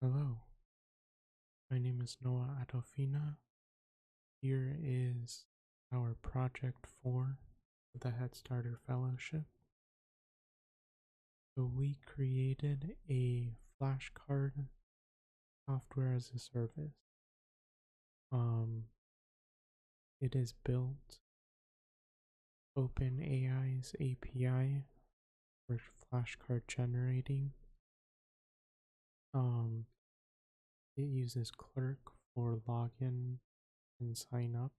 Hello, my name is Noah Adofina. Here is our project for the Headstarter Fellowship. So we created a flashcard software as a service. It is built OpenAI's API for flashcard generating. It uses Clerk for login and sign up.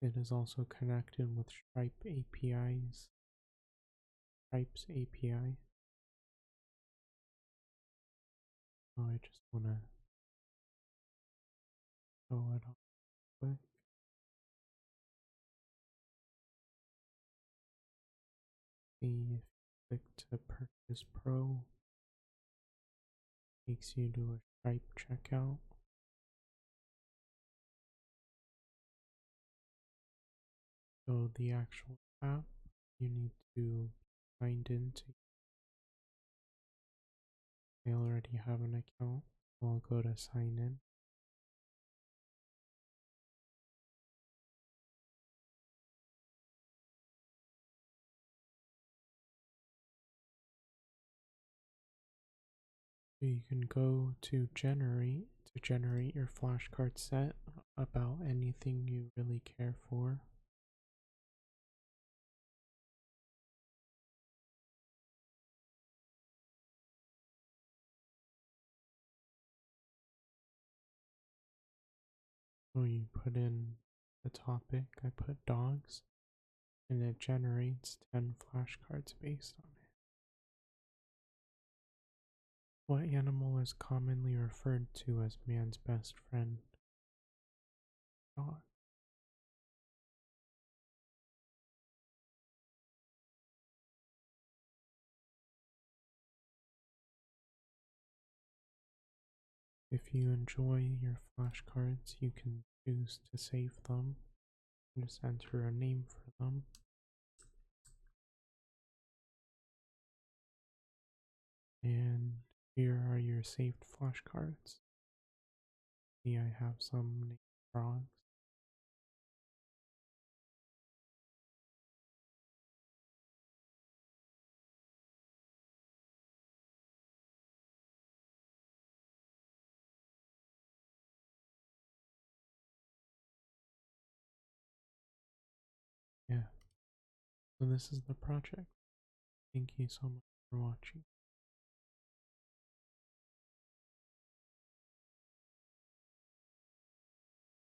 It is also connected with Stripe's API. So I just want to show it up quick. See if you click to purchase Pro, takes you to a Stripe checkout. So the actual app, you need to sign into. I already have an account, so I'll go to sign in. So you can go to generate your flashcard set about anything you really care for. So you put in the topic, I put dogs, and it generates 10 flashcards based on it. What animal is commonly referred to as man's best friend? Dog. If you enjoy your flashcards, you can choose to save them. Just enter a name for them. And here are your saved flashcards. See, I have some named frogs. Yeah, so this is the project. Thank you so much for watching.